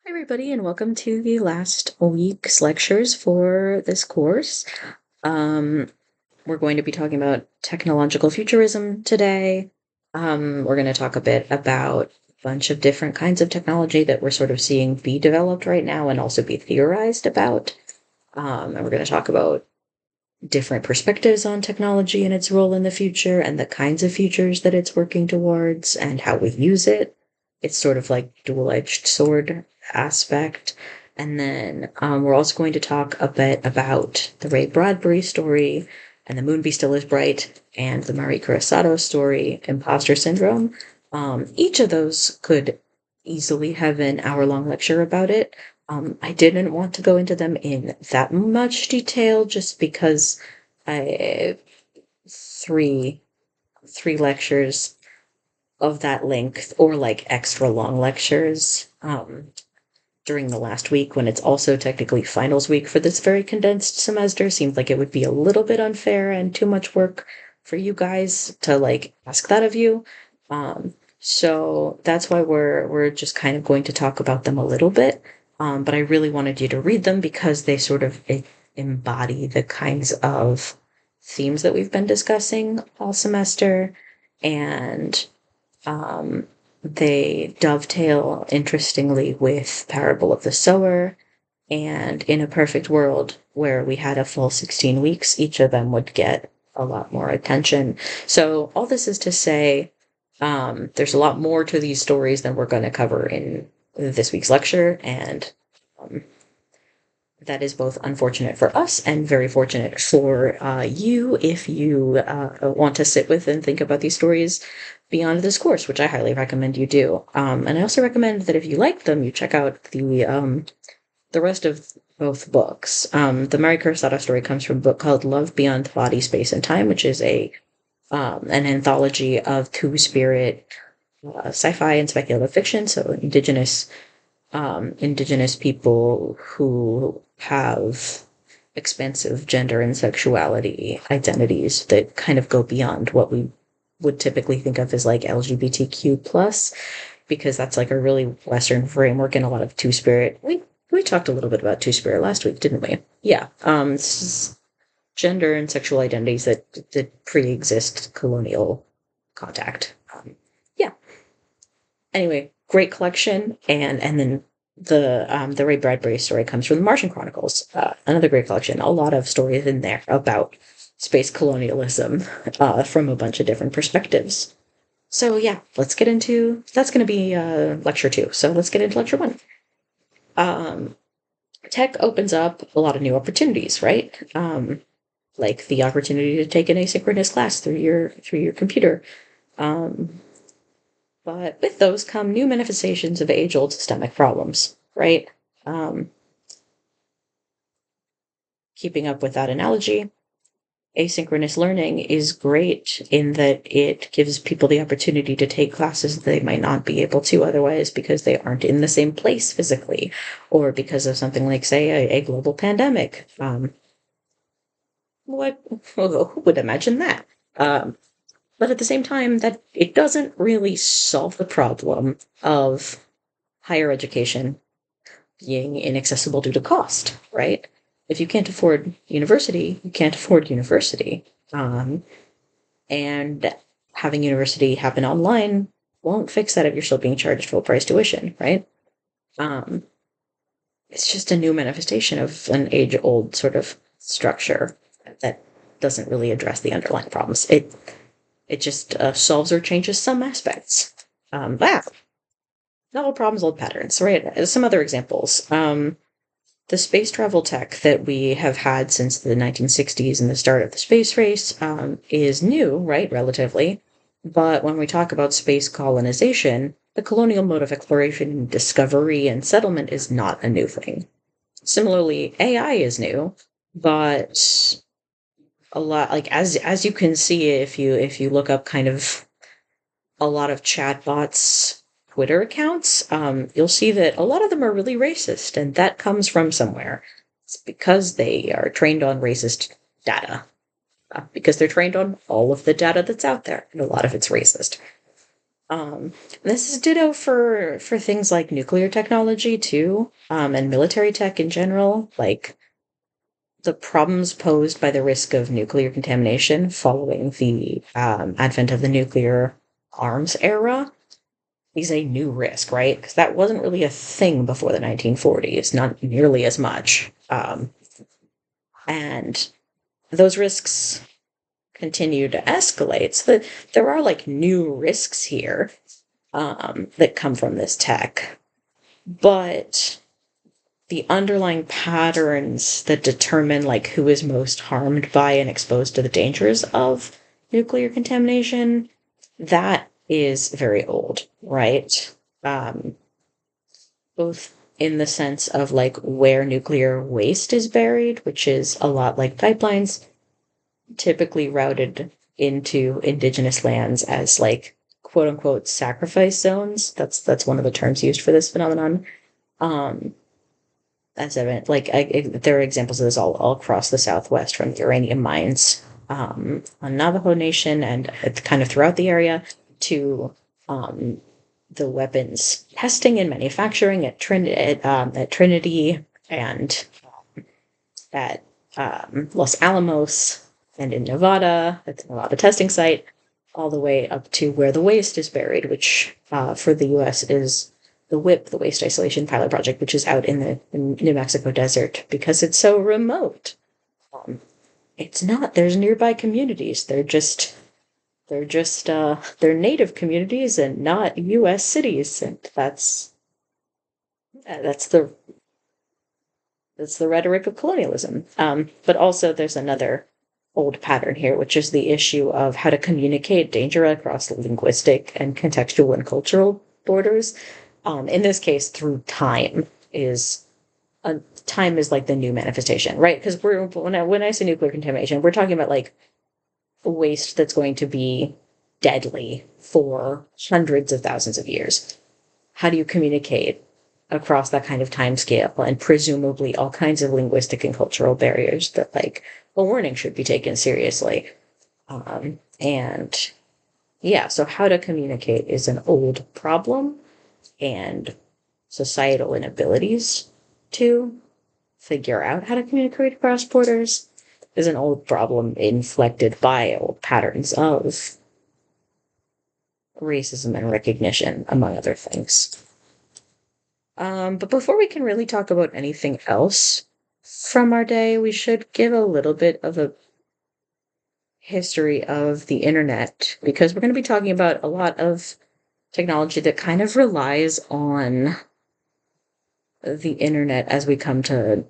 Hi, everybody, and welcome to the last week's lectures for this course. Um, we're going to be talking about technological futurism today. We're going to talk a bit about a bunch of different kinds of technology that we're sort of seeing be developed right now and also be theorized about. And we're going to talk about different perspectives on technology and its role in the future and the kinds of futures that it's working towards and how we use it. It's sort of like dual-edged sword aspect. And then we're also going to talk a bit about the Ray Bradbury story and the Moon Be Still Is Bright and the Marie Kurosato story, Imposter Syndrome. Each of those could easily have an hour-long lecture about it. I didn't want to go into them in that much detail just because I three three lectures of that length or like extra long lectures during the last week when it's also technically finals week for this very condensed semester seemed like it would be a little bit unfair and too much work for you guys to like ask that of you. So that's why we're just kind of going to talk about them a little bit. But I really wanted you to read them because they sort of embody the kinds of themes that we've been discussing all semester, and they dovetail interestingly with Parable of the Sower, and in a perfect world where we had a full 16 weeks, each of them would get a lot more attention. So all this is to say, there's a lot more to these stories than we're going to cover in this week's lecture, and um, that is both unfortunate for us and very fortunate for you if you want to sit with and think about these stories beyond this course, which I highly recommend you do. And I also recommend that if you like them, you check out the rest of both books. The Mary Kurosato story comes from a book called Love Beyond Body, Space, and Time, which is an anthology of two-spirit sci-fi and speculative fiction, so indigenous people who have expansive gender and sexuality identities that kind of go beyond what we would typically think of as like LGBTQ plus, because that's like a really Western framework and a lot of two-spirit. We talked a little bit about two-spirit last week, didn't we? Yeah. Gender and sexual identities that pre-exist colonial contact. Yeah. Anyway, great collection, and then the Ray Bradbury story comes from the Martian Chronicles, another great collection. A lot of stories in there about space colonialism from a bunch of different perspectives. So yeah, let's get into that's going to be lecture 2. So let's get into lecture 1. Tech opens up a lot of new opportunities, right? Like the opportunity to take an asynchronous class through your computer. But with those come new manifestations of age-old systemic problems, right? Keeping up with that analogy, asynchronous learning is great in that it gives people the opportunity to take classes they might not be able to otherwise because they aren't in the same place physically, or because of something like, say, a global pandemic. Who would imagine that? But at the same time, that it doesn't really solve the problem of higher education being inaccessible due to cost, right? If you can't afford university, you can't afford university. And having university happen online won't fix that if you're still being charged full price tuition, right? Um, it's just a new manifestation of an age-old sort of structure that doesn't really address the underlying problems. It just solves or changes some aspects. Not all problems, old patterns, right? Some other examples. The space travel tech that we have had since the 1960s and the start of the space race is new, right, relatively. But when we talk about space colonization, the colonial mode of exploration, discovery, and settlement is not a new thing. Similarly, AI is new, but a lot, like as you can see if you look up kind of a lot of chatbots Twitter accounts, you'll see that a lot of them are really racist, and that comes from somewhere. It's because they are trained on racist data, because they're trained on all of the data that's out there, and a lot of it's racist. Um, this is ditto for things like nuclear technology too, and military tech in general. Like the problems posed by the risk of nuclear contamination following the advent of the nuclear arms era is a new risk, right? Because that wasn't really a thing before the 1940s, not nearly as much. And those risks continue to escalate. So that there are like new risks here that come from this tech. But the underlying patterns that determine like who is most harmed by and exposed to the dangers of nuclear contamination, that is very old, right? Um, both in the sense of like where nuclear waste is buried, which is a lot like pipelines, typically routed into indigenous lands as like quote unquote sacrifice zones. That's one of the terms used for this phenomenon. Um, as evident, like there are examples of this all across the Southwest, from the uranium mines on Navajo Nation and kind of throughout the area to um, the weapons testing and manufacturing at Trinity and at Los Alamos and in Nevada, at the Nevada testing site, all the way up to where the waste is buried, which for the U.S. is the WIP, the Waste Isolation Pilot Project, which is out in the New Mexico desert because it's so remote. Um, it's not. There's nearby communities. They're native communities and not U.S. cities, and that's the rhetoric of colonialism. But also, there's another old pattern here, which is the issue of how to communicate danger across linguistic and contextual and cultural borders. In this case, through time is time is like the new manifestation, right? Because when I say nuclear contamination, we're talking about like waste that's going to be deadly for hundreds of thousands of years. How do you communicate across that kind of time scale and presumably all kinds of linguistic and cultural barriers that like a warning should be taken seriously? And yeah, so how to communicate is an old problem, and societal inabilities to figure out how to communicate across borders is an old problem inflected by old patterns of racism and recognition, among other things. But before we can really talk about anything else from our day, we should give a little bit of a history of the internet because we're going to be talking about a lot of technology that kind of relies on the internet as we come to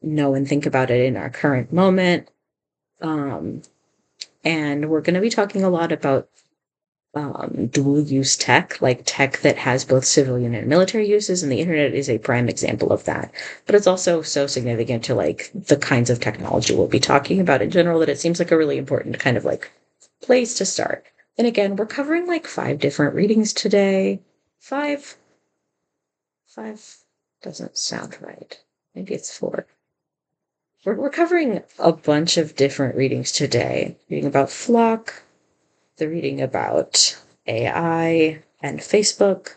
know and think about it in our current moment. Um, and we're going to be talking a lot about dual use tech, like tech that has both civilian and military uses, and the internet is a prime example of that. But it's also so significant to like the kinds of technology we'll be talking about in general that it seems like a really important kind of like place to start. And again, we're covering like 5 different readings today. Five, five doesn't sound right. Maybe it's 4. We're covering a bunch of different readings today. Reading about Flock, the reading about AI and Facebook.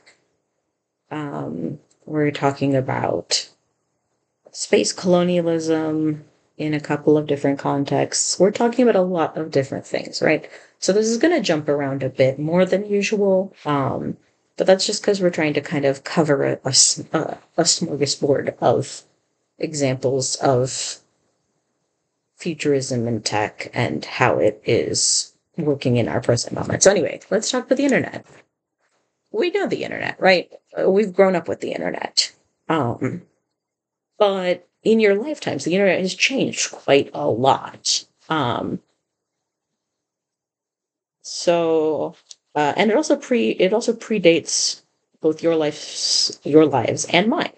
We're talking about space colonialism in a couple of different contexts. We're talking about a lot of different things, right? So this is going to jump around a bit more than usual. But that's just because we're trying to kind of cover a smorgasbord of examples of futurism and tech and how it is working in our present moment. So anyway, let's talk about the internet. We know the internet, right? We've grown up with the internet. Um, but in your lifetimes, the internet has changed quite a lot. So and it also predates both your lives and mine.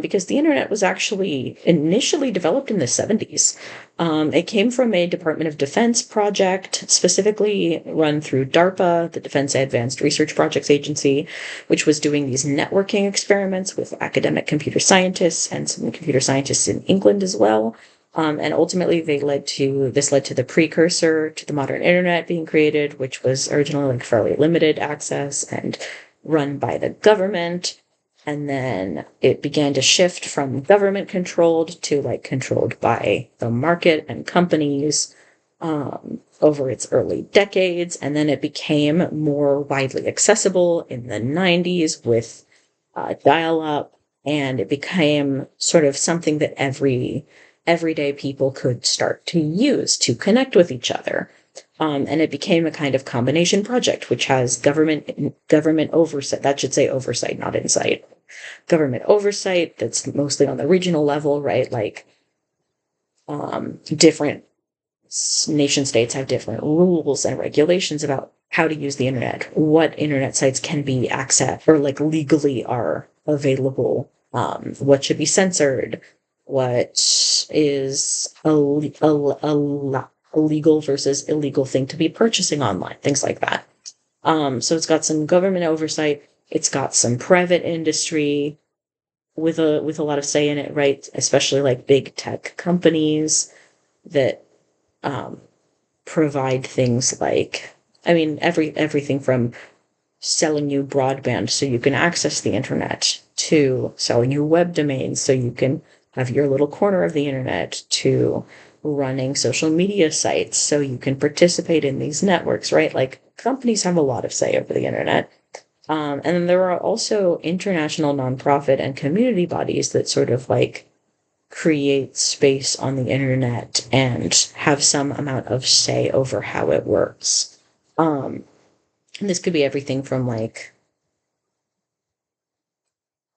Because the internet was actually initially developed in the 70s. It came from a Department of Defense project, specifically run through DARPA, the Defense Advanced Research Projects Agency, which was doing these networking experiments with academic computer scientists and some computer scientists in England as well. And ultimately this led to the precursor to the modern internet being created, which was originally like fairly limited access and run by the government. And then it began to shift from government controlled to like controlled by the market and companies over its early decades. And then it became more widely accessible in the 90s with dial up, and it became sort of something that everyday people could start to use to connect with each other. And it became a kind of combination project, which has government oversight. That should say oversight, not insight. Government oversight that's mostly on the regional level, right? Like different nation states have different rules and regulations about how to use the internet, what internet sites can be accessed or like legally are available, what should be censored, what is a legal versus illegal thing to be purchasing online, things like that. So it's got some government oversight. It's got some private industry with a lot of say in it, right? Especially like big tech companies that provide things like, I mean, everything from selling you broadband so you can access the internet to selling you web domains so you can have your little corner of the internet to running social media sites so you can participate in these networks, right? Like companies have a lot of say over the internet. And then there are also international nonprofit and community bodies that sort of like create space on the internet and have some amount of say over how it works. And this could be everything from like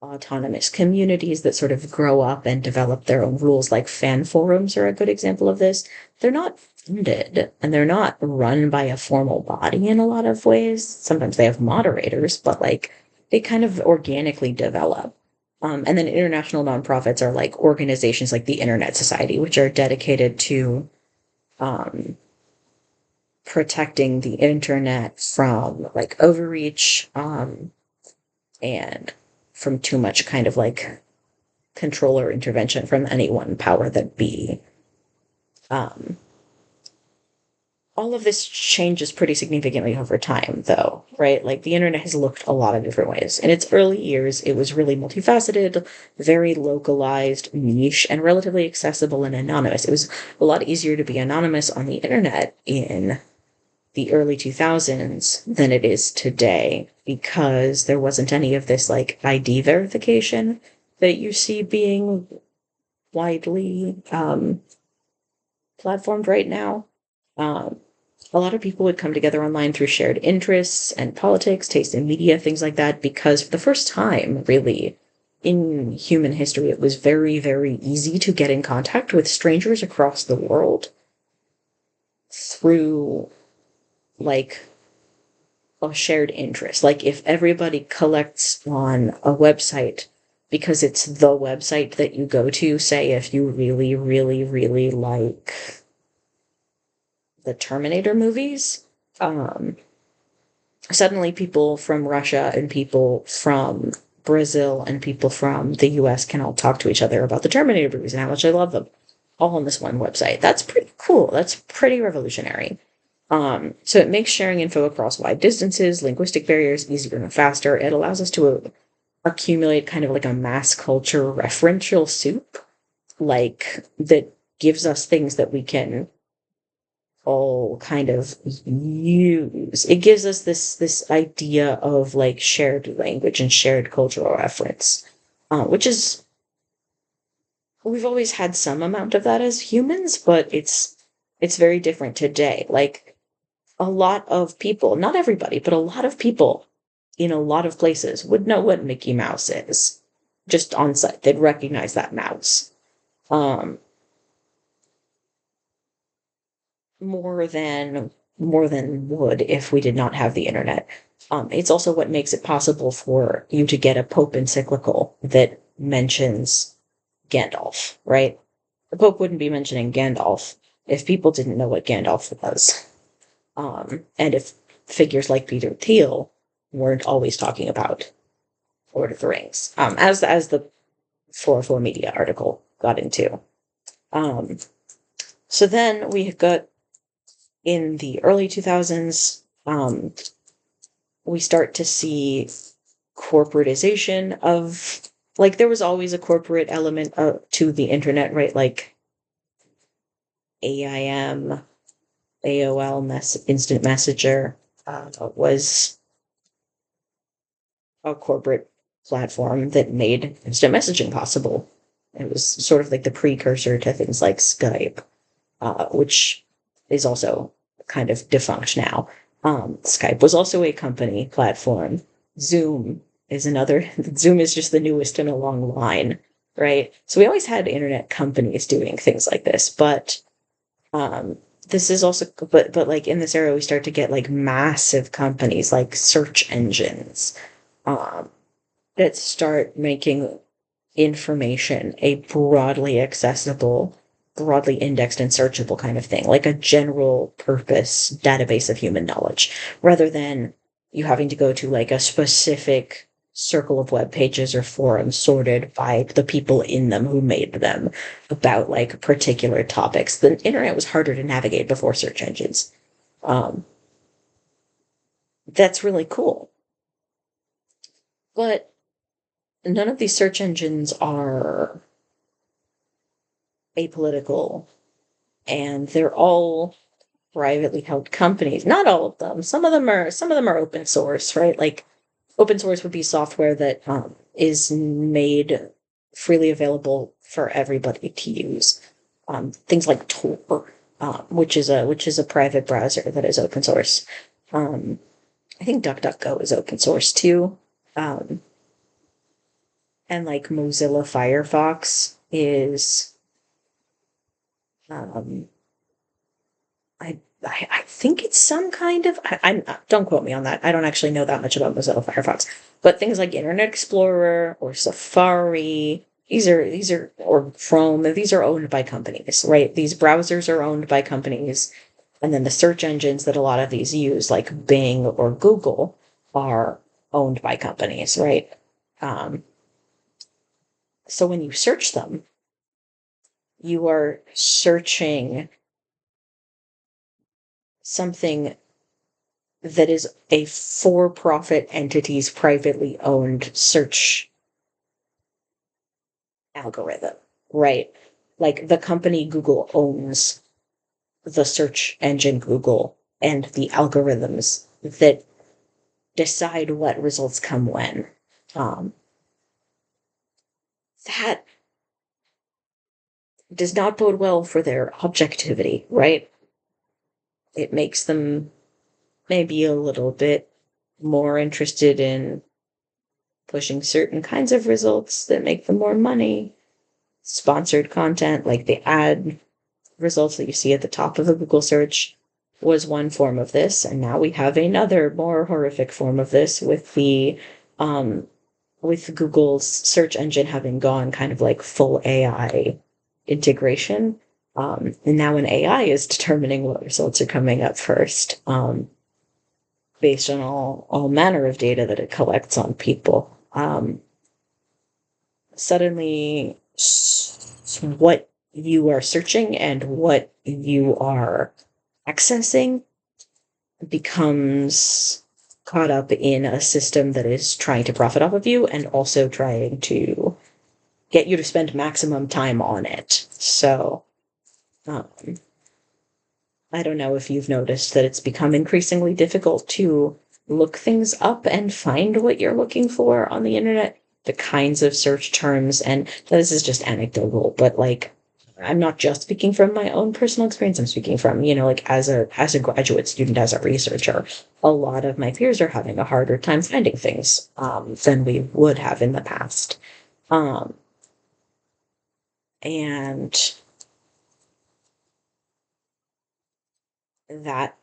autonomous communities that sort of grow up and develop their own rules, like fan forums are a good example of this. They're not funded and they're not run by a formal body in a lot of ways. Sometimes they have moderators, but like they kind of organically develop. And then international nonprofits are like organizations like the Internet Society, which are dedicated to protecting the internet from like overreach and from too much kind of like control or intervention from any one power that be. All of this changes pretty significantly over time, though, right? Like the internet has looked a lot of different ways. In its early years, it was really multifaceted, very localized, niche, and relatively accessible and anonymous. It was a lot easier to be anonymous on the internet in the early 2000s than it is today because there wasn't any of this like ID verification that you see being widely platformed right now. A lot of people would come together online through shared interests and politics, taste in media, things like that, because for the first time, really, in human history, it was very, very easy to get in contact with strangers across the world through like a shared interest. Like if everybody collects on a website because it's the website that you go to, say if you really, really, really like the Terminator movies, suddenly people from Russia and people from Brazil and people from the US can all talk to each other about the Terminator movies and how much I love them, all on this one website. That's pretty cool. That's pretty revolutionary. So it makes sharing info across wide distances, linguistic barriers easier and faster. It allows us to accumulate kind of like a mass culture referential soup, like that gives us things that we can all kind of use. It gives us this idea of like shared language and shared cultural reference, which is we've always had some amount of that as humans, but it's very different today. Like a lot of people, not everybody, but a lot of people in a lot of places would know what Mickey Mouse is. Just on sight, they'd recognize that mouse. Um, more than would if we did not have the internet. It's also what makes it possible for you to get a Pope encyclical that mentions Gandalf, right? The Pope wouldn't be mentioning Gandalf if people didn't know what Gandalf was. And if figures like Peter Thiel weren't always talking about Lord of the Rings, as the 404 Media article got into. So then we got in the early 2000s, we start to see corporatization of, like, there was always a corporate element to the internet, right? Like AIM, AOL Instant Messenger was a corporate platform that made instant messaging possible. It was sort of like the precursor to things like Skype, which is also kind of defunct now. Skype was also a company platform. Zoom is another. Zoom is just the newest in a long line, right? So we always had internet companies doing things like this, but this is also, but like in this era, we start to get like massive companies like search engines um, that start making information a broadly accessible, broadly indexed and searchable kind of thing, like a general purpose database of human knowledge, rather than you having to go to like a specific circle of web pages or forums sorted by the people in them who made them about like particular topics. The internet was harder to navigate before search engines. Um, that's really cool. But none of these search engines are apolitical, and they're all privately held companies. Not all of them. Some of them are open source, right? Like open source would be software that is made freely available for everybody to use. Things like Tor, which is a private browser that is open source. Um, I think DuckDuckGo is open source too. Um, and like Mozilla Firefox is um, I think it's some kind of, I'm don't quote me on that. I don't actually know that much about Mozilla Firefox, but things like Internet Explorer or Safari, these are or Chrome, these are owned by companies, right? These browsers are owned by companies, and then the search engines that a lot of these use, like Bing or Google, are owned by companies, right? Um, so when you search them, you are searching something that is a for-profit entity's privately owned search algorithm, right? Like the company Google owns the search engine Google and the algorithms that decide what results come when. Um, that does not bode well for their objectivity, right? It makes them maybe a little bit more interested in pushing certain kinds of results that make them more money. Sponsored content, like the ad results that you see at the top of a Google search, was one form of this, and now we have another more horrific form of this um with Google's search engine having gone kind of like full AI integration. And now an AI is determining what results are coming up first, based on all manner of data that it collects on people. Suddenly what you are searching and what you are accessing becomes caught up in a system that is trying to profit off of you and also trying to get you to spend maximum time on it. So, um, I don't know if you've noticed that it's become increasingly difficult to look things up and find what you're looking for on the internet, the kinds of search terms, and this is just anecdotal, but like I'm not just speaking from my own personal experience. I'm speaking from, like as a graduate student, as a researcher, a lot of my peers are having a harder time finding things than we would have in the past. Um, and that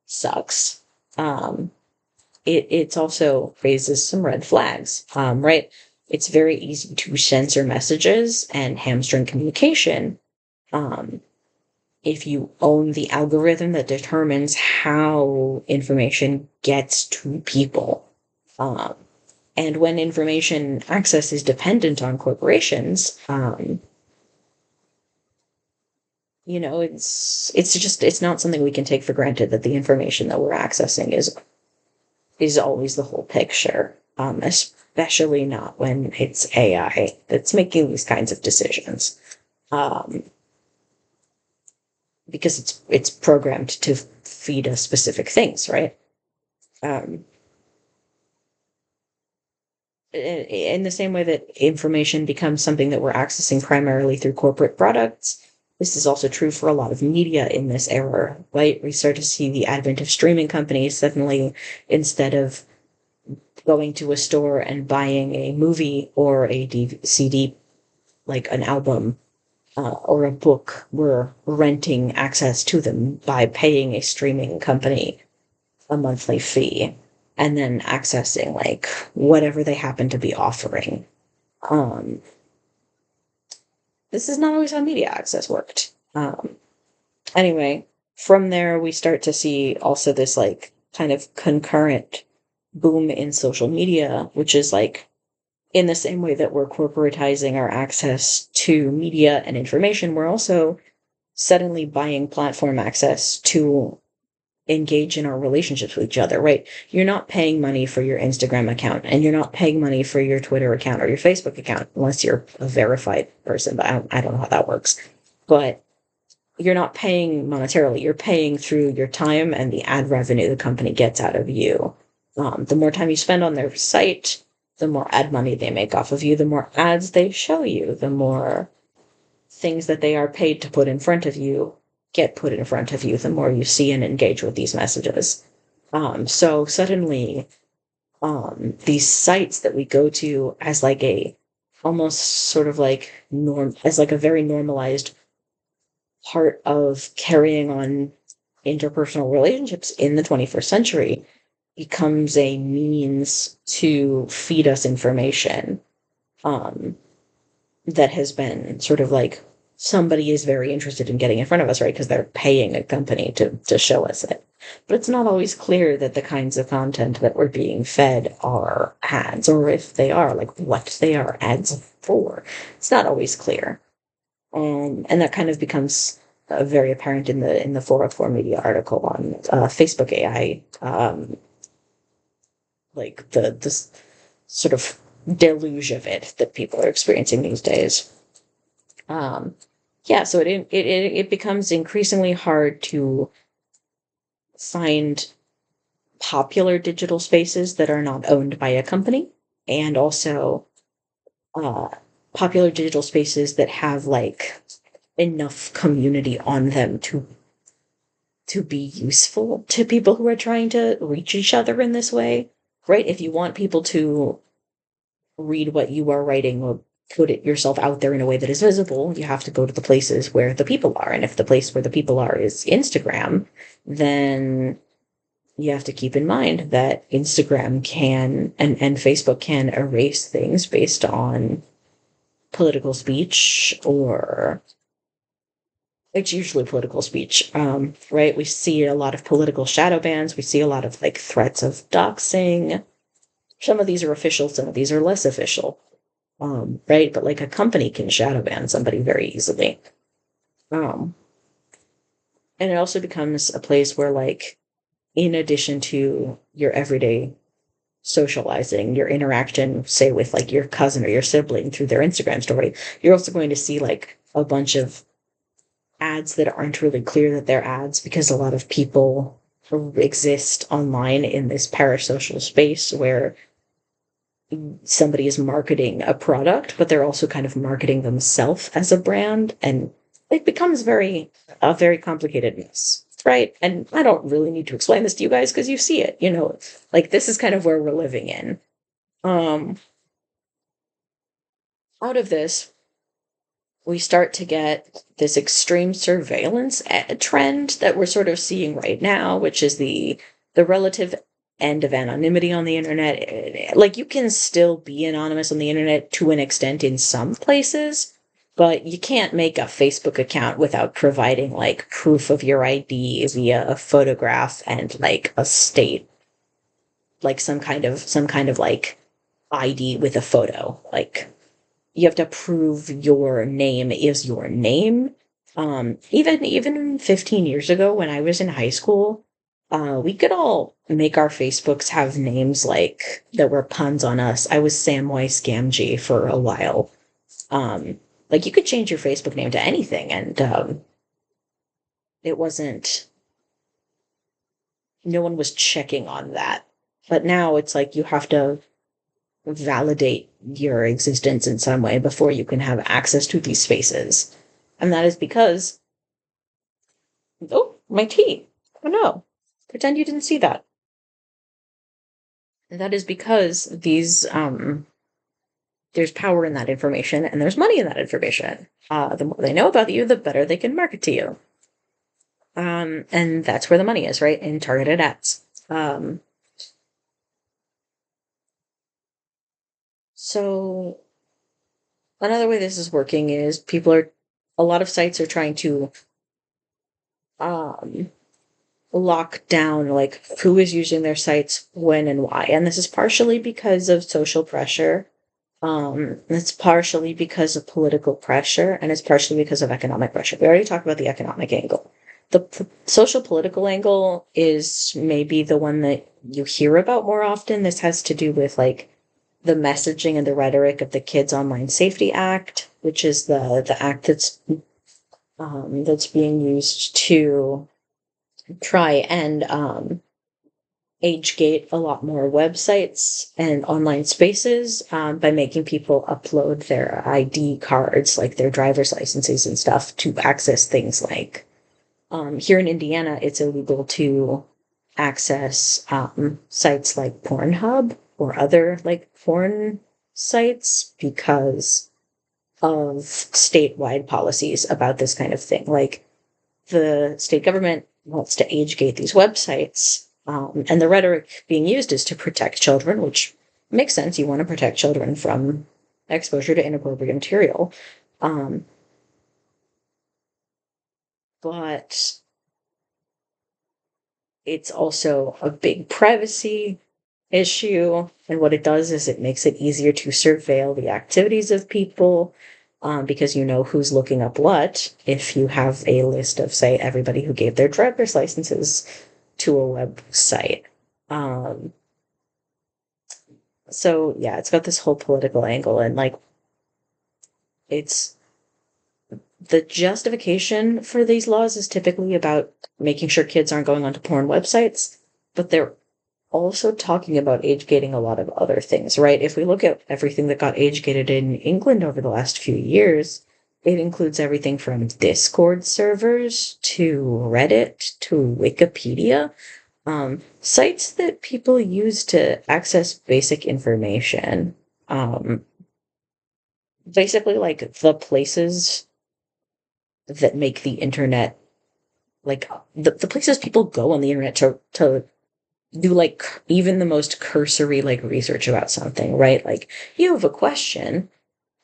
sucks. Um, it's also raises some red flags, right? It's very easy to censor messages and hamstring communication um, if you own the algorithm that determines how information gets to people. Um, and when information access is dependent on corporations, it's not something we can take for granted that the information that we're accessing is always the whole picture. Especially not when it's AI that's making these kinds of decisions. Um, because it's programmed to feed us specific things, right? Um, in the same way that information becomes something that we're accessing primarily through corporate products, this is also true for a lot of media in this era, right? We start to see the advent of streaming companies suddenly, instead of going to a store and buying a movie or a CD, like an album or a book, we're renting access to them by paying a streaming company a monthly fee and then accessing like whatever they happen to be offering. Um, this is not always how media access worked. Anyway, from there, we start to see also this like kind of concurrent boom in social media, which is like in the same way that we're corporatizing our access to media and information, we're also suddenly buying platform access to engage in our relationships with each other, right? You're not paying money for your Instagram account and you're not paying money for your Twitter account or your Facebook account unless you're a verified person, but I don't know how that works. But you're not paying monetarily, you're paying through your time and the ad revenue the company gets out of you. The more time you spend on their site, the more ad money they make off of you, the more ads they show you, the more things that they are paid to put in front of you get put in front of you, the more you see and engage with these messages. So suddenly, these sites that we go to as like a almost sort of like as like a very normalized part of carrying on interpersonal relationships in the 21st century becomes a means to feed us information. Um, that has been sort of like somebody is very interested in getting in front of us, right? Because they're paying a company to show us it. But it's not always clear that the kinds of content that we're being fed are ads, or if they are, like what they are ads for. It's not always clear. And that kind of becomes very apparent in the 404 Media article on Facebook AI, like this sort of deluge of it that people are experiencing these days. Um, yeah, so it becomes increasingly hard to find popular digital spaces that are not owned by a company, and also uh, popular digital spaces that have like enough community on them to be useful to people who are trying to reach each other in this way, right? If you want people to read what you are writing or put it yourself out there in a way that is visible, you have to go to the places where the people are. And if the place where the people are is Instagram, then you have to keep in mind that Instagram can and Facebook can erase things based on political speech, or it's usually political speech, right? We see a lot of political shadow bans. We see a lot of like threats of doxing. Some of these are official, some of these are less official. Right? But like a company can shadow ban somebody very easily. Um, and it also becomes a place where, like, in addition to your everyday socializing, your interaction, say with like your cousin or your sibling through their Instagram story, you're also going to see like a bunch of ads that aren't really clear that they're ads, because a lot of people exist online in this parasocial space where somebody is marketing a product, but they're also kind of marketing themselves as a brand, and it becomes a very complicated mess, right? And I don't really need to explain this to you guys because you see it, like this is kind of where we're living in. Um, Out of this, we start to get this extreme surveillance trend that we're sort of seeing right now, which is the relative end of anonymity on the internet. Like, you can still be anonymous on the internet to an extent in some places, but you can't make a Facebook account without providing like proof of your ID via a photograph and like a state, like some kind of like ID with a photo. Like, you have to prove your name is your name. Even 15 years ago when I was in high school, we could all make our Facebooks have names like that were puns on us. I was Samwise Gamgee for a while. Um, like you could change your Facebook name to anything, and it wasn't. No one was checking on that. But now it's like you have to validate your existence in some way before you can have access to these spaces. And that is because, oh, my tea. Oh no, pretend you didn't see that. That is because there's power in that information and there's money in that information. The more they know about you, the better they can market to you. And that's where the money is, right? In targeted ads. So another way this is working is a lot of sites are trying to um, lock down like who is using their sites when and why. And this is partially because of social pressure. It's partially because of political pressure, and it's partially because of economic pressure. We already talked about the economic angle. The social political angle is maybe the one that you hear about more often. This has to do with like the messaging and the rhetoric of the Kids Online Safety Act, which is the act that's being used to try and age gate a lot more websites and online spaces by making people upload their ID cards, like their driver's licenses and stuff, to access things like here in Indiana, it's illegal to access sites like Pornhub or other like porn sites because of statewide policies about this kind of thing. Like the state government wants to age gate these websites, and the rhetoric being used is to protect children, which makes sense. You want to protect children from exposure to inappropriate material. But it's also a big privacy issue. And what it does is it makes it easier to surveil the activities of people because you know who's looking up what. If you have a list of, say, everybody who gave their driver's licenses to a website. Um, so yeah, it's got this whole political angle, and like it's the justification for these laws is typically about making sure kids aren't going onto porn websites, but they're also talking about age gating a lot of other things, right? If we look at everything that got age gated in England over the last few years, it includes everything from Discord servers to Reddit to Wikipedia, sites that people use to access basic information. Um, Basically, like the places that make the internet, like the places people go on the internet to do like even the most cursory like research about something, right? Like you have a question,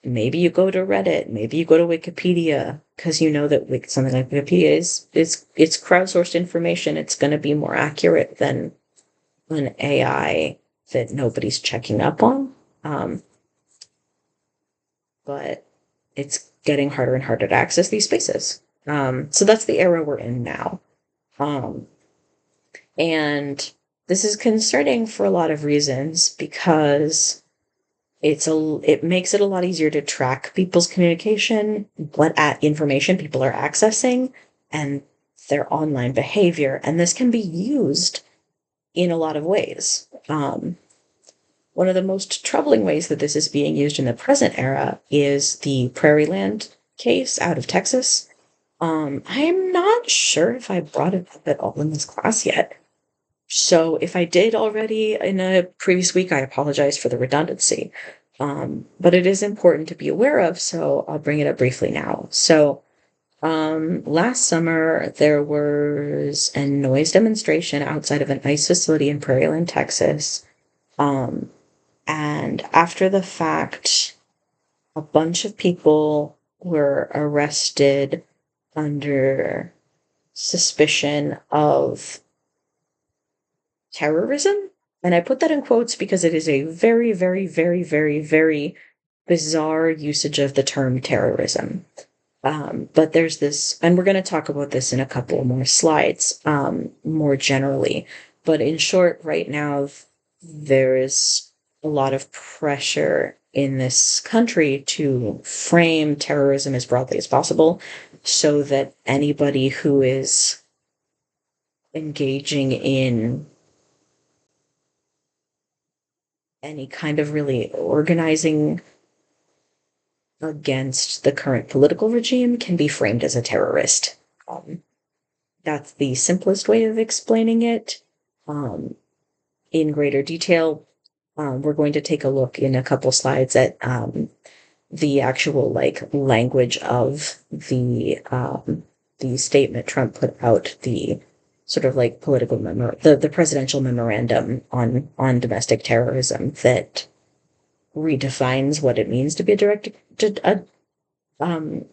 maybe you go to Reddit, maybe you go to Wikipedia because you know that like something like Wikipedia is it's crowdsourced information. It's going to be more accurate than an AI that nobody's checking up on. Um, but it's getting harder and harder to access these spaces. So that's the era we're in now. Um, and this is concerning for a lot of reasons because it makes it a lot easier to track people's communication, what information people are accessing, and their online behavior. And this can be used in a lot of ways. One of the most troubling ways that this is being used in the present era is the Prairieland case out of Texas. I'm not sure if I brought it up at all in this class yet. So if I did already in a previous week, I apologize for the redundancy. But it is important to be aware of, so I'll bring it up briefly now. So last summer, there was a noise demonstration outside of an ICE facility in Prairieland, Texas. Um, and after the fact, a bunch of people were arrested under suspicion of terrorism. And I put that in quotes because it is a very, very, very, very, very bizarre usage of the term terrorism. But there's this, and we're going to talk about this in a couple more slides, more generally. But in short, right now, there is a lot of pressure in this country to frame terrorism as broadly as possible so that anybody who is engaging in any kind of really organizing against the current political regime can be framed as a terrorist. That's the simplest way of explaining it. In greater detail, we're going to take a look in a couple slides at the actual language of the statement Trump put out, the sort of political the presidential memorandum on domestic terrorism that redefines what it means to be a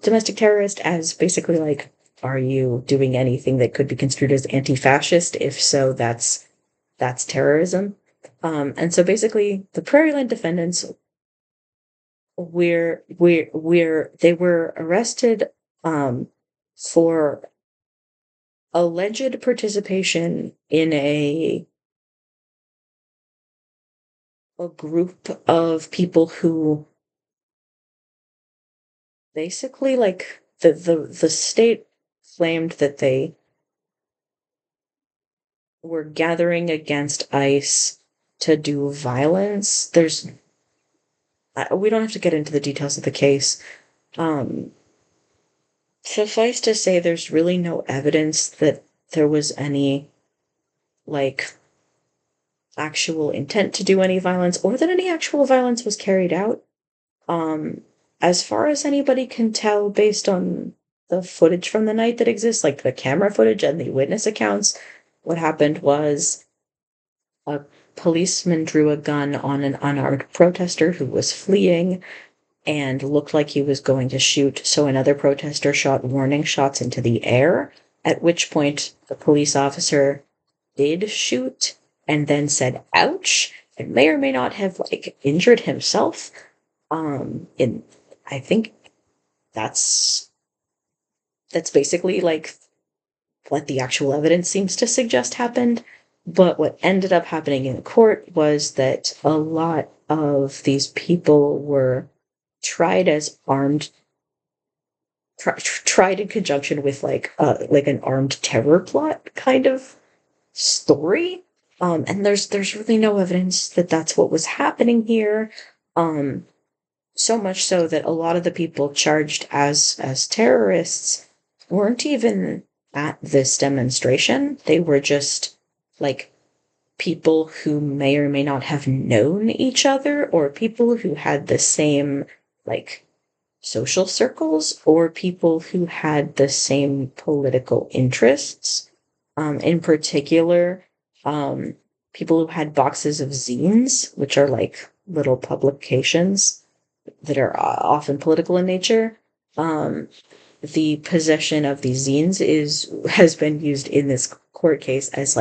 domestic terrorist as basically are you doing anything that could be construed as anti-fascist? If so, that's terrorism. And so basically, the Prairiland defendants they were arrested for alleged participation in a group of people who basically the state claimed that they were gathering against ICE to do violence. We don't have to get into the details of the case. Suffice to say, there's really no evidence that there was any actual intent to do any violence or that any actual violence was carried out. As far as anybody can tell, based on the footage from the night that exists, like the camera footage and the witness accounts, what happened was a policeman drew a gun on an unarmed protester who was fleeing and looked like he was going to shoot, so another protester shot warning shots into the air, at which point the police officer did shoot and then said ouch, and may or may not have injured himself. In I think that's basically what the actual evidence seems to suggest happened. But what ended up happening in court was that a lot of these people were tried as tried in conjunction with an armed terror plot kind of story. And there's really no evidence that that's what was happening here. So much so that a lot of the people charged as terrorists weren't even at this demonstration. They were just people who may or may not have known each other, or people who had the same social circles, or people who had the same political interests. In particular, people who had boxes of zines, which are little publications that are often political in nature. The possession of these zines has been used in this court case as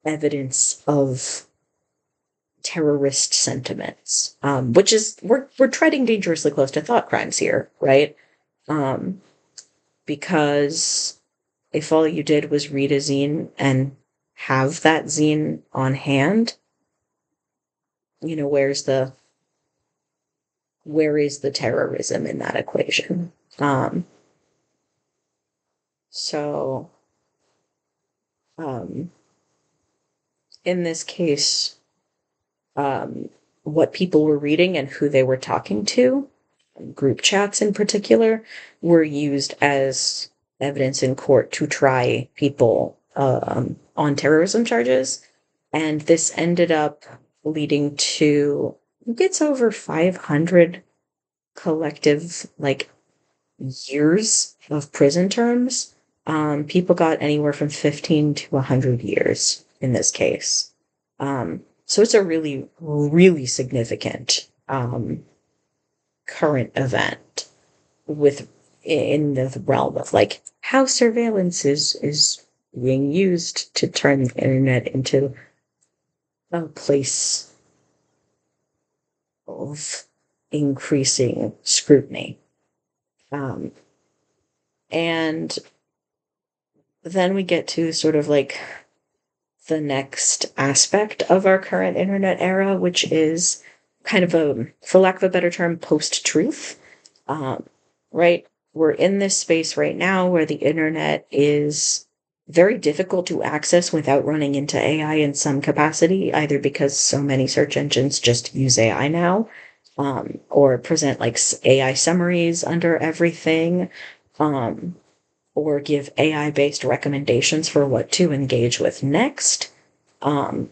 evidence of terrorist sentiments, which is we're treading dangerously close to thought crimes here, right? Because if all you did was read a zine and have that zine on hand, where is the terrorism in that equation? So, in this case, what people were reading and who they were talking to, group chats in particular, were used as evidence in court to try people on terrorism charges. And this ended up leading to, it's over 500 collective, years of prison terms. People got anywhere from 15 to 100 years in this case. So it's a really, really significant current event in the realm of how surveillance is being used to turn the internet into a place of increasing scrutiny. Um, and then we get to sort of like the next aspect of our current internet era, which is kind of a, for lack of a better term, post-truth. Um, right? We're in this space right now where the internet is very difficult to access without running into AI in some capacity, either because so many search engines just use AI now, or present like AI summaries under everything, um, or give AI based recommendations for what to engage with next. Um,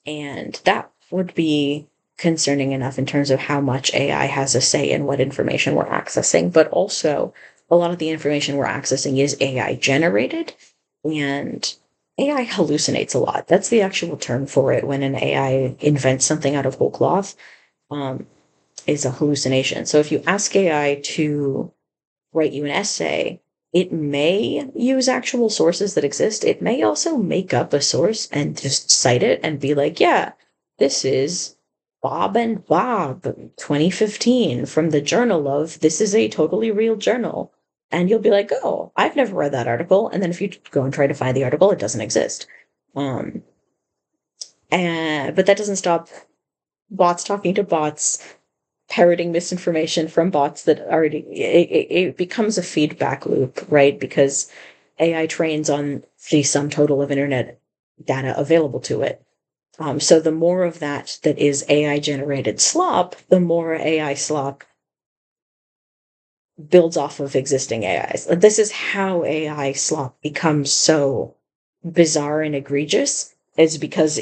and that would be concerning enough in terms of how much AI has a say in what information we're accessing, but also a lot of the information we're accessing is AI generated, and AI hallucinates a lot. That's the actual term for it when an AI invents something out of whole cloth, um, is a hallucination. So if you ask AI to write you an essay, it may use actual sources that exist. It may also make up a source and just cite it and be like, yeah, this is Bob and Bob 2015 from the journal of this is a totally real journal. And you'll be like, oh, I've never read that article. And then if you go and try to find the article, it doesn't exist. Um, but that doesn't stop bots talking to bots, parroting misinformation from bots that already it becomes a feedback loop, right? Because AI trains on the sum total of internet data available to it. So the more of that is AI generated slop, the more AI slop builds off of existing AIs. This is how AI slop becomes so bizarre and egregious, is because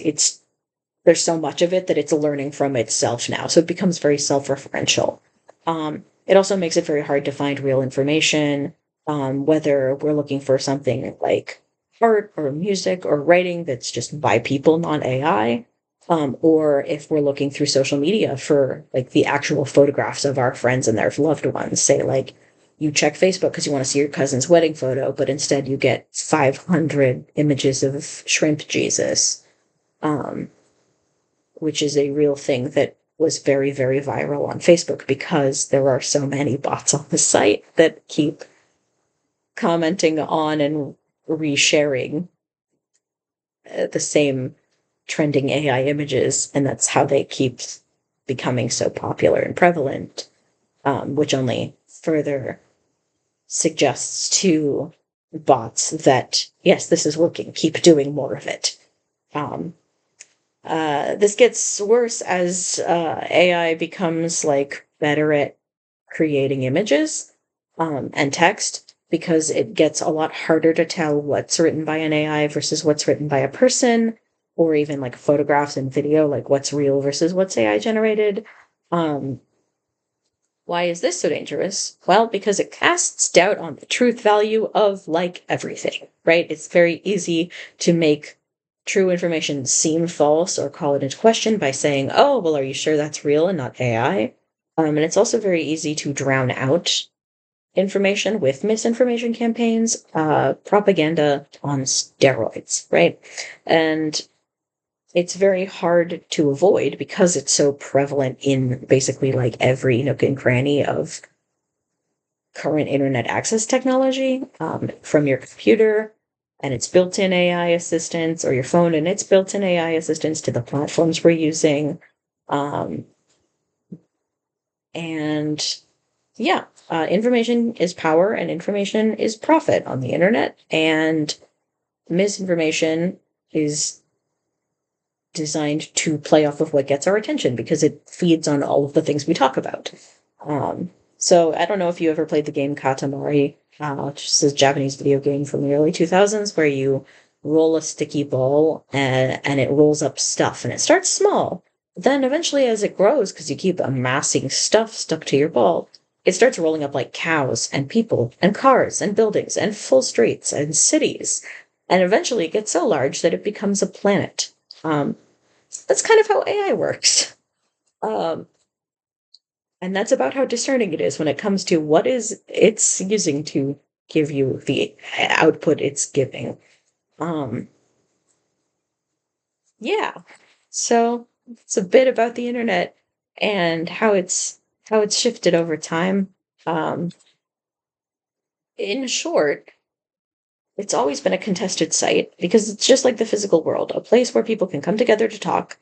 there's so much of it that it's learning from itself now. So it becomes very self-referential. It also makes it very hard to find real information, whether we're looking for something like art or music or writing that's just by people, not AI, or if we're looking through social media for like the actual photographs of our friends and their loved ones. Say like you check Facebook because you want to see your cousin's wedding photo, but instead you get 500 images of shrimp Jesus. Um, which is a real thing that was very, very viral on Facebook because there are so many bots on the site that keep commenting on and resharing the same trending AI images, and that's how they keep becoming so popular and prevalent, which only further suggests to bots that, yes, this is working, keep doing more of it. Um, this gets worse as AI becomes like better at creating images and text, because it gets a lot harder to tell what's written by an AI versus what's written by a person, or even like photographs and video, like what's real versus what's AI generated. Um, why is this so dangerous? Well, because it casts doubt on the truth value of like everything, right? It's very easy to make true information seem false or call it into question by saying, oh, well, are you sure that's real and not AI? And it's also very easy to drown out information with misinformation campaigns, propaganda on steroids, right? And it's very hard to avoid because it's so prevalent in basically like every nook and cranny of current internet access technology, from your computer and its built-in AI assistants, or your phone and its built-in AI assistants, to the platforms we're using. Um, and yeah, information is power and information is profit on the internet, and misinformation is designed to play off of what gets our attention because it feeds on all of the things we talk about. Um, so I don't know if you ever played the game Katamari, which is a Japanese video game from the early 2000s, where you roll a sticky ball and it rolls up stuff, and it starts small. Then eventually, as it grows, because you keep amassing stuff stuck to your ball, it starts rolling up like cows and people and cars and buildings and full streets and cities. And eventually it gets so large that it becomes a planet. Um, that's kind of how AI works. Um, and that's about how discerning it is when it comes to what is it's using to give you the output it's giving. Um, yeah. So it's a bit about the internet and how it's how it's shifted over time. Um, in short, it's always been a contested site because it's just like the physical world, a place where people can come together to talk.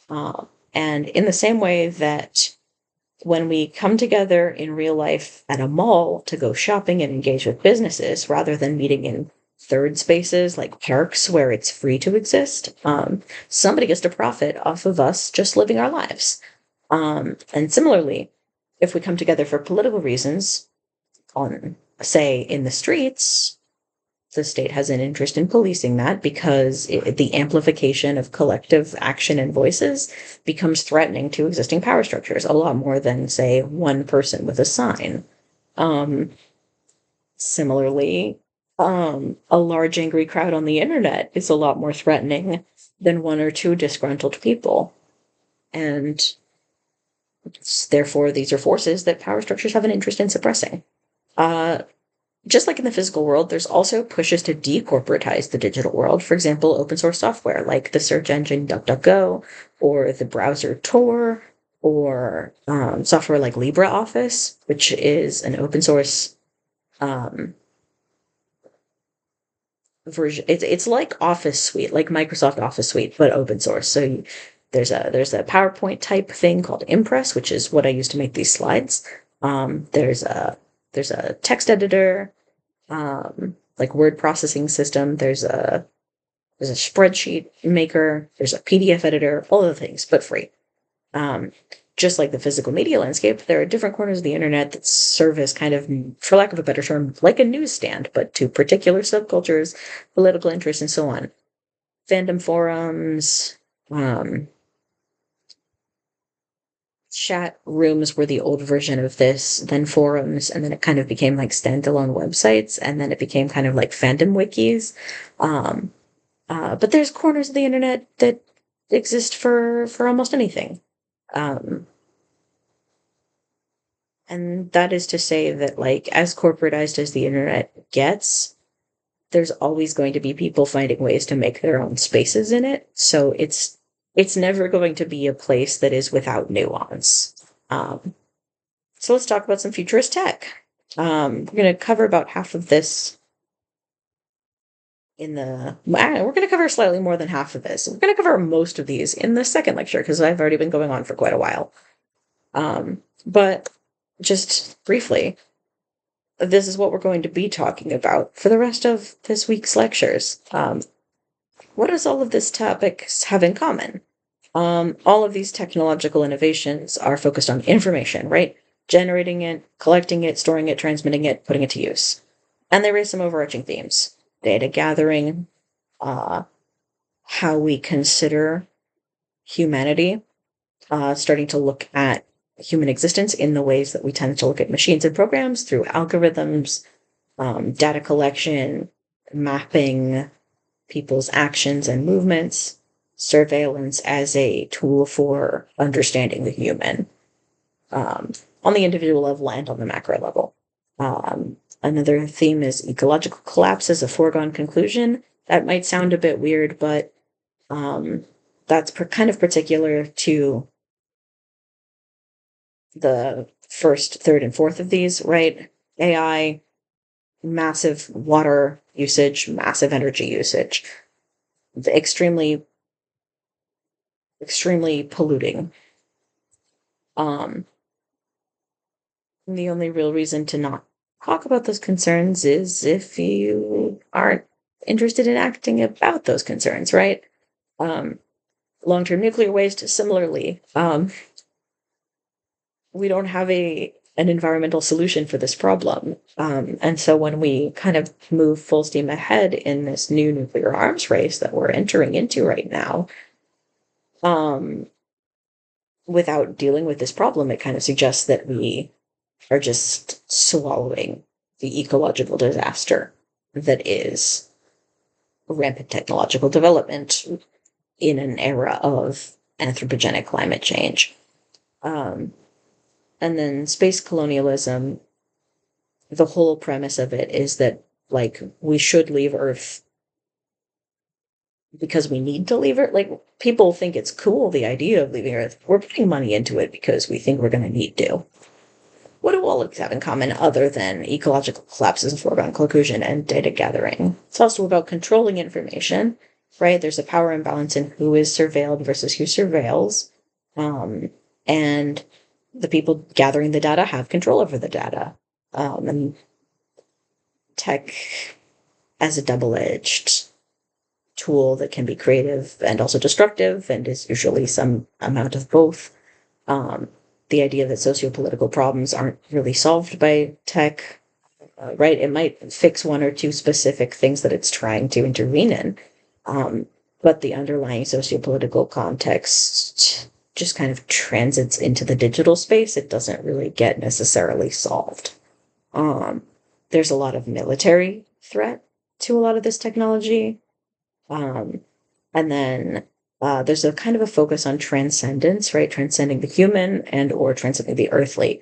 Uh, and in the same way that when we come together in real life at a mall to go shopping and engage with businesses rather than meeting in third spaces like parks where it's free to exist, somebody gets to profit off of us just living our lives. And similarly, if we come together for political reasons on, say, in the streets, the state has an interest in policing that because the amplification of collective action and voices becomes threatening to existing power structures a lot more than, say, one person with a sign. Um, Similarly, a large angry crowd on the internet is a lot more threatening than one or two disgruntled people. And therefore, these are forces that power structures have an interest in suppressing. Uh, just like in the physical world, there's also pushes to decorporatize the digital world. For example, open source software like the search engine DuckDuckGo or the browser Tor or software like LibreOffice, which is an open source um, version. It's like Office Suite, like Microsoft Office Suite, but open source. So there's a PowerPoint type thing called Impress, which is what I use to make these slides. There's a text editor, like word processing system. There's a spreadsheet maker. There's a PDF editor. All of the things, but free. Um, just like the physical media landscape, there are different corners of the internet that serve as kind of, for lack of a better term, like a newsstand, but to particular subcultures, political interests, and so on. Fandom forums, um, chat rooms were the old version of this, then forums, and then it kind of became like standalone websites, and then it became kind of like fandom wikis. Um, but there's corners of the internet that exist for almost anything. Um, and that is to say that, like, as corporatized as the internet gets, there's always going to be people finding ways to make their own spaces in it. So it's never going to be a place that is without nuance. Um, so let's talk about some futurist tech. We're going to cover about half of this we're going to cover slightly more than half of this. We're going to cover most of these in the second lecture because I've already been going on for quite a while. But just briefly, this is what we're going to be talking about for the rest of this week's lectures. What does all of these topics have in common? All of these technological innovations are focused on information, right? Generating it, collecting it, storing it, transmitting it, putting it to use. And they raise some overarching themes. Data gathering, how we consider humanity, starting to look at human existence in the ways that we tend to look at machines and programs through algorithms, data collection, mapping people's actions and movements, surveillance as a tool for understanding the human on the individual level and on the macro level. Another theme is ecological collapse as a foregone conclusion. That might sound a bit weird, but that's kind of particular to the first, third, and fourth of these, right? AI, massive water usage, massive energy usage, extremely, extremely polluting. The only real reason to not talk about those concerns is if you aren't interested in acting about those concerns, right? Long-term nuclear waste, similarly, we don't have an environmental solution for this problem. And so when we kind of move full steam ahead in this new nuclear arms race that we're entering into right now, without dealing with this problem, it kind of suggests that we are just swallowing the ecological disaster that is rampant technological development in an era of anthropogenic climate change. And then space colonialism, the whole premise of it is that, like, we should leave Earth because we need to leave Earth. Like, people think it's cool, the idea of leaving Earth. We're putting money into it because we think we're going to need to. What do all of these have in common other than ecological collapse as a foregone conclusion and data gathering? It's also about controlling information, right? There's a power imbalance in who is surveilled versus who surveils. And the people gathering the data have control over the data. And tech as a double-edged tool that can be creative and also destructive, and is usually some amount of both. The idea that sociopolitical problems aren't really solved by tech, right? It might fix one or two specific things that it's trying to intervene in, but the underlying sociopolitical context just kind of transits into the digital space. It doesn't really get necessarily solved. There's a lot of military threat to a lot of this technology. And then there's a kind of a focus on transcendence, right? Transcending the human and or transcending the earthly,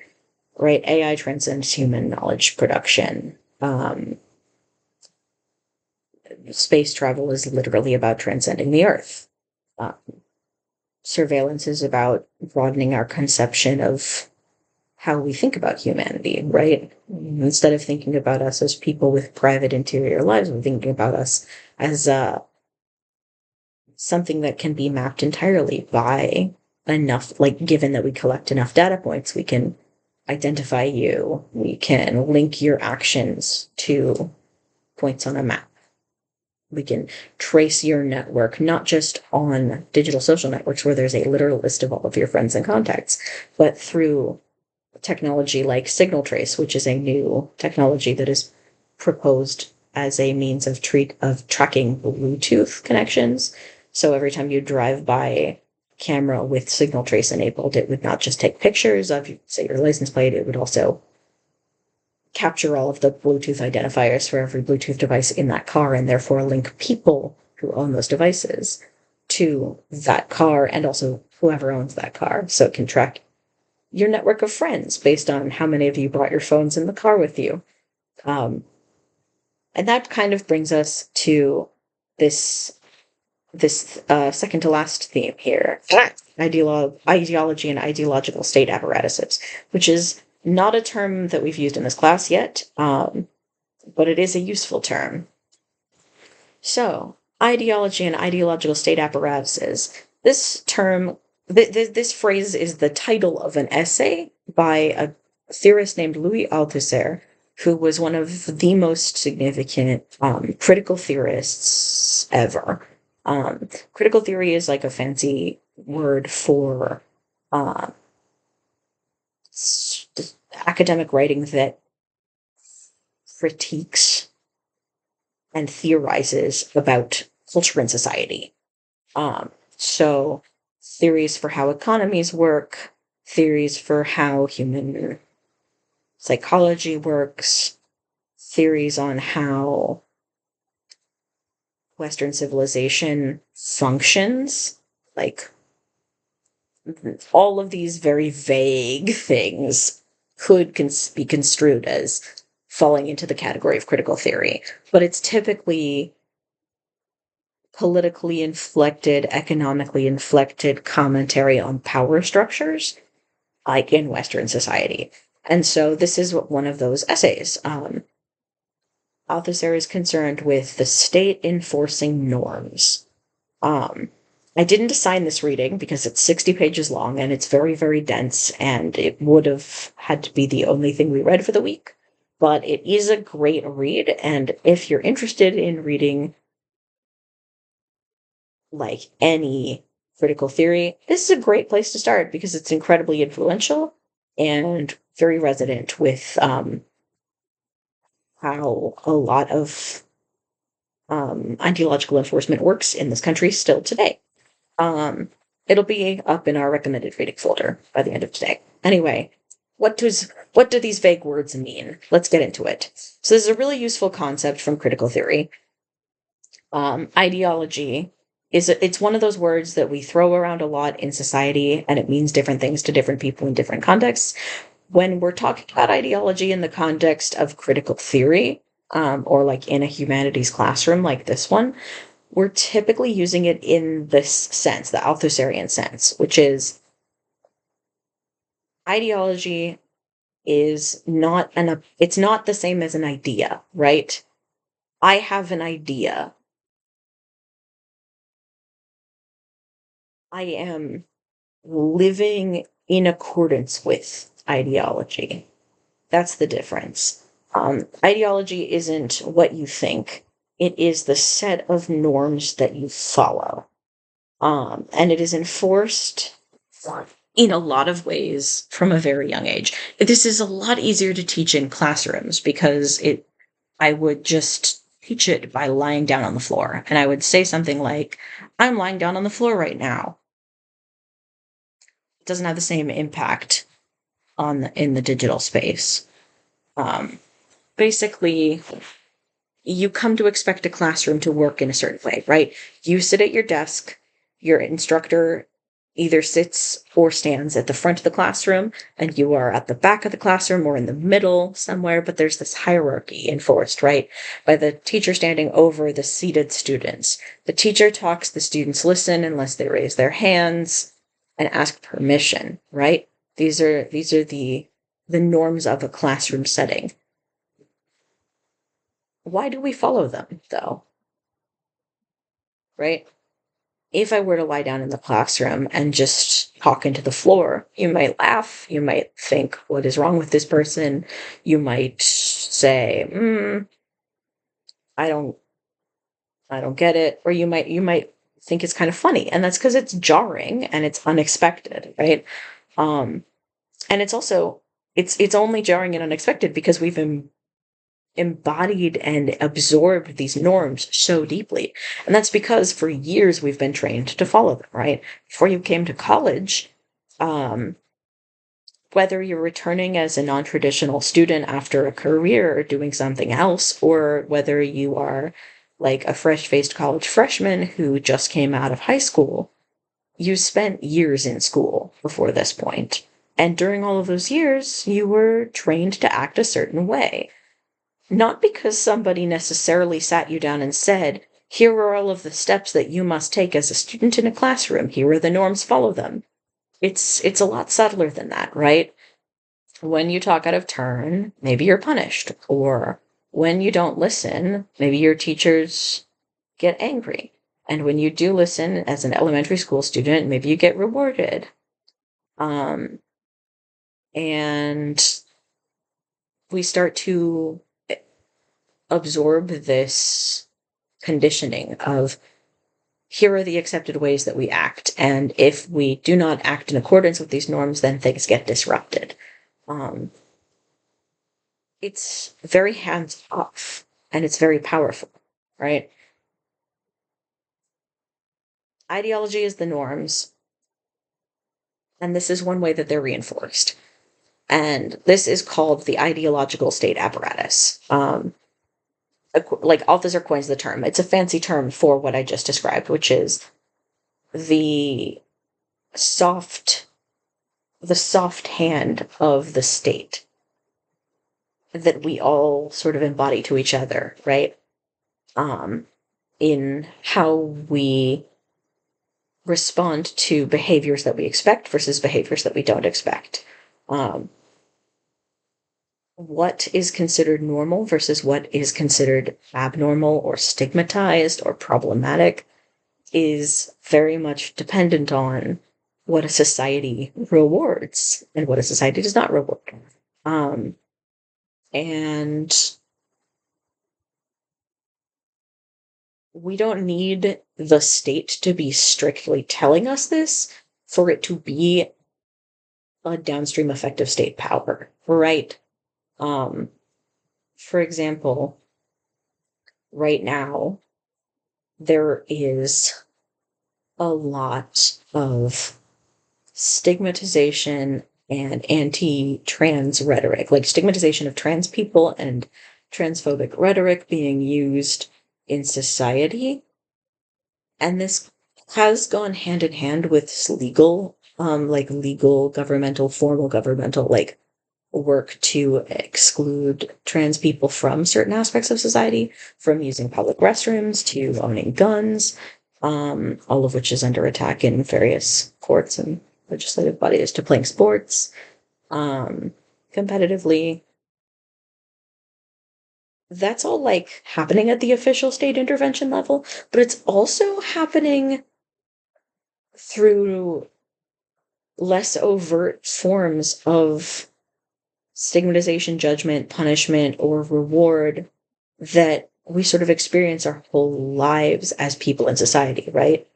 right? AI transcends human knowledge production. Space travel is literally about transcending the earth. Uh, Surveillance is about broadening our conception of how we think about humanity, right? Instead of thinking about us as people with private interior lives, we're thinking about us as something that can be mapped entirely by enough, like, given that we collect enough data points, we can identify you, we can link your actions to points on a map. We can trace your network, not just on digital social networks where there's a literal list of all of your friends and contacts, but through technology like Signal Trace, which is a new technology that is proposed as a means of tracking Bluetooth connections. So every time you drive by a camera with Signal Trace enabled, it would not just take pictures of, say, your license plate, it would also capture all of the Bluetooth identifiers for every Bluetooth device in that car, and therefore link people who own those devices to that car and also whoever owns that car. So it can track your network of friends based on how many of you brought your phones in the car with you. And that kind of brings us to this second to last theme here, ideology and ideological state apparatuses, which is not a term that we've used in this class yet, but it is a useful term. So, ideology and ideological state apparatuses. This term, this phrase is the title of an essay by a theorist named Louis Althusser, who was one of the most significant critical theorists ever. Critical theory is like a fancy word for academic writing that critiques and theorizes about culture and society. So theories for how economies work, theories for how human psychology works, theories on how Western civilization functions, like all of these very vague things could be construed as falling into the category of critical theory, but it's typically politically inflected, economically inflected commentary on power structures, like in Western society. And so this is one of those essays. Althusser is concerned with the state enforcing norms. I didn't assign this reading because it's 60 pages long and it's very, very dense, and it would have had to be the only thing we read for the week. But it is a great read, and if you're interested in reading like any critical theory, this is a great place to start because it's incredibly influential and very resonant with how a lot of ideological enforcement works in this country still today. It'll be up in our recommended reading folder by the end of today. Anyway, what do these vague words mean? Let's get into it. So this is a really useful concept from critical theory. Ideology it's one of those words that we throw around a lot in society, and it means different things to different people in different contexts. When we're talking about ideology in the context of critical theory, or like in a humanities classroom like this one, we're typically using it in this sense, the Althusserian sense, which is ideology is not it's not the same as an idea, right? I have an idea. I am living in accordance with ideology. That's the difference. Ideology isn't what you think. It is the set of norms that you follow. And it is enforced in a lot of ways from a very young age. This is a lot easier to teach in classrooms because I would just teach it by lying down on the floor. And I would say something like, I'm lying down on the floor right now. It doesn't have the same impact in the digital space. Basically, you come to expect a classroom to work in a certain way, right? You sit at your desk, your instructor either sits or stands at the front of the classroom, and you are at the back of the classroom or in the middle somewhere, but there's this hierarchy enforced, right? By the teacher standing over the seated students. The teacher talks, the students listen unless they raise their hands and ask permission, right? These are the norms of a classroom setting. Why do we follow them, though? Right? If I were to lie down in the classroom and just talk into the floor, you might laugh. You might think, what is wrong with this person? You might say, I don't get it. Or you might think it's kind of funny. And that's because it's jarring and it's unexpected, right? And it's also, it's only jarring and unexpected because we've embodied and absorbed these norms so deeply. And that's because for years we've been trained to follow them, right? Before you came to college, whether you're returning as a non-traditional student after a career or doing something else, or whether you are like a fresh-faced college freshman who just came out of high school, you spent years in school before this point. And during all of those years, you were trained to act a certain way. Not because somebody necessarily sat you down and said, here are all of the steps that you must take as a student in a classroom. Here are the norms, follow them. It's a lot subtler than that, right? When you talk out of turn, maybe you're punished. Or when you don't listen, maybe your teachers get angry. And when you do listen as an elementary school student, maybe you get rewarded. And we start to absorb this conditioning of here are the accepted ways that we act, and if we do not act in accordance with these norms, then things get disrupted. It's very hands off and it's very powerful, right? Ideology is the norms, and this is one way that they're reinforced. And this is called the ideological state apparatus. Like Althusser coins the term. It's a fancy term for what I just described, which is the soft hand of the state that we all sort of embody to each other, right? In how we respond to behaviors that we expect versus behaviors that we don't expect. What is considered normal versus what is considered abnormal or stigmatized or problematic is very much dependent on what a society rewards and what a society does not reward. And we don't need the state to be strictly telling us this for it to be a downstream effect of state power, right? For example, right now, there is a lot of stigmatization and anti-trans rhetoric, like stigmatization of trans people and transphobic rhetoric being used in society. And this has gone hand in hand with legal, like legal governmental, formal governmental, like work to exclude trans people from certain aspects of society, from using public restrooms to owning guns, all of which is under attack in various courts and legislative bodies, to playing sports competitively. That's all like happening at the official state intervention level, but it's also happening through less overt forms of stigmatization, judgment, punishment, or reward that we sort of experience our whole lives as people in society, right?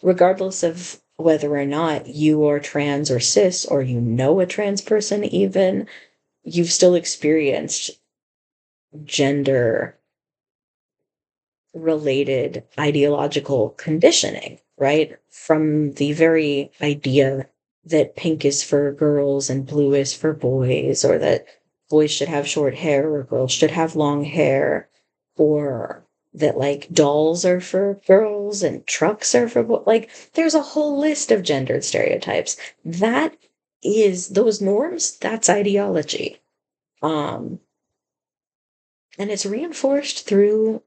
Regardless of whether or not you are trans or cis, or you know a trans person, even, you've still experienced gender related ideological conditioning, right? From the very idea that pink is for girls and blue is for boys, or that boys should have short hair or girls should have long hair, or that like dolls are for girls and trucks are for like there's a whole list of gendered stereotypes. That is those norms, that's ideology. Um and it's reinforced through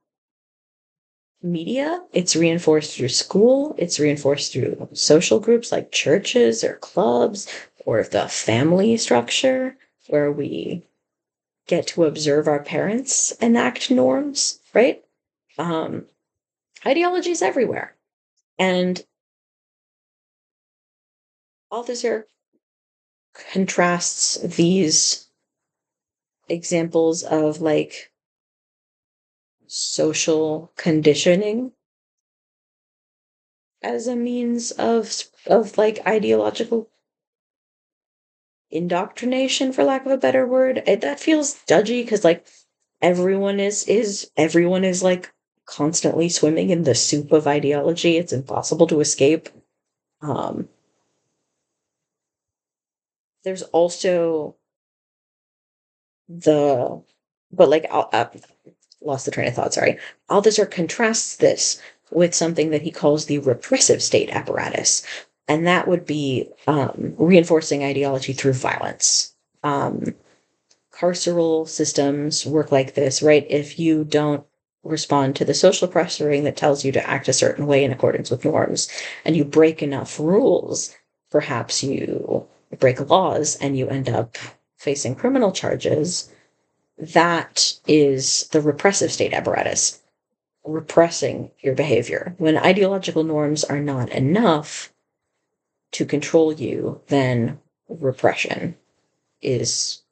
media, it's reinforced through school, it's reinforced through social groups like churches or clubs, or the family structure where we get to observe our parents enact norms, right? Um, Ideologies everywhere. And Althusser contrasts these examples of like social conditioning as a means of like ideological indoctrination, for lack of a better word. That feels judgy because like everyone is like constantly swimming in the soup of ideology. It's impossible to escape. um there's also the but like lost the train of thought, sorry. Althusser contrasts this with something that he calls the repressive state apparatus, and that would be reinforcing ideology through violence. Carceral systems work like this, right? If you don't respond to the social pressuring that tells you to act a certain way in accordance with norms, and you break enough rules, perhaps you break laws and you end up facing criminal charges. That is the repressive state apparatus, repressing your behavior. When ideological norms are not enough to control you, then repression is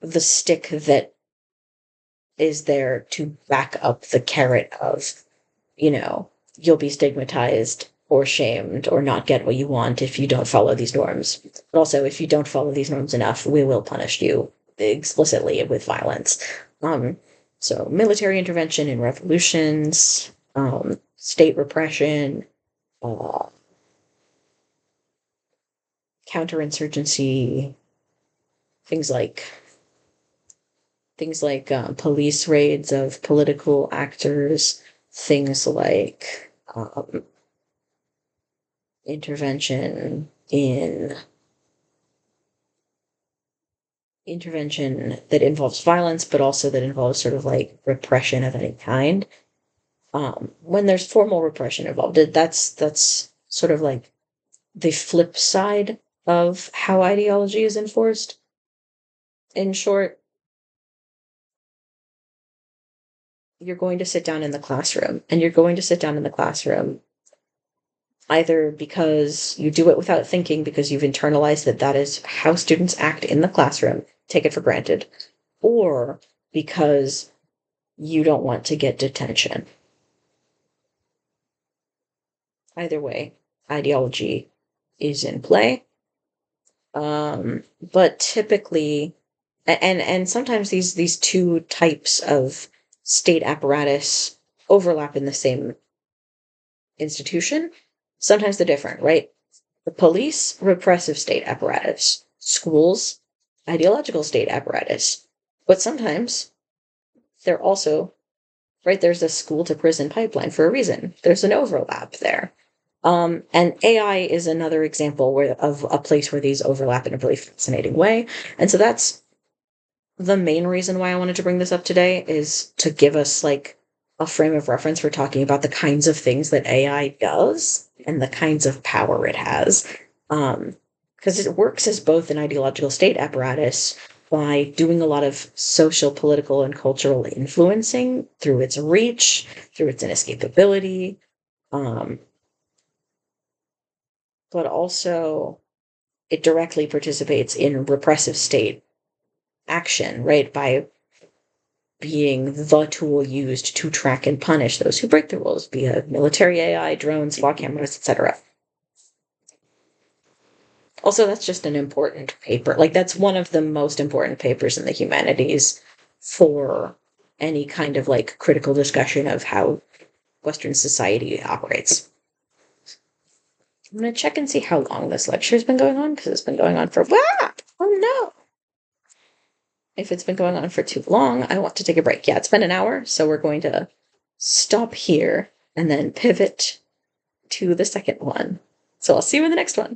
the stick that is there to back up the carrot of, you know, you'll be stigmatized or shamed or not get what you want if you don't follow these norms. But also, if you don't follow these norms enough, we will punish you explicitly with violence. Um, so, military intervention in revolutions, state repression, uh, counterinsurgency, things like police raids of political actors, things like intervention in intervention that involves violence, but also that involves sort of like repression of any kind. When there's formal repression involved, that's sort of like the flip side of how ideology is enforced. In short, you're going to sit down in the classroom, and you're going to sit down in the classroom either because you do it without thinking, because you've internalized that that is how students act in the classroom, take it for granted, or because you don't want to get detention. Either way, ideology is in play. But typically, and sometimes these two types of state apparatus overlap in the same institution. Sometimes they're different, right? The police, repressive state apparatus. Schools, ideological state apparatus. But sometimes they're also, right, there's a school to prison pipeline for a reason. There's an overlap there. And AI is another example of a place where these overlap in a really fascinating way. And so that's the main reason why I wanted to bring this up today, is to give us like a frame of reference for talking about the kinds of things that AI does and the kinds of power it has. Because it works as both an ideological state apparatus by doing a lot of social, political, and cultural influencing through its reach, through its inescapability, um, but also it directly participates in repressive state action, right? By being the tool used to track and punish those who break the rules via military AI, drones, law cameras, etc. Also, that's just an important paper. Like, that's one of the most important papers in the humanities for any kind of like critical discussion of how Western society operates. I'm going to check and see how long this lecture has been going on, because it's been going on for, wow! Oh no! If it's been going on for too long, I want to take a break. Yeah, it's been an hour, so we're going to stop here and then pivot to the second one. So I'll see you in the next one.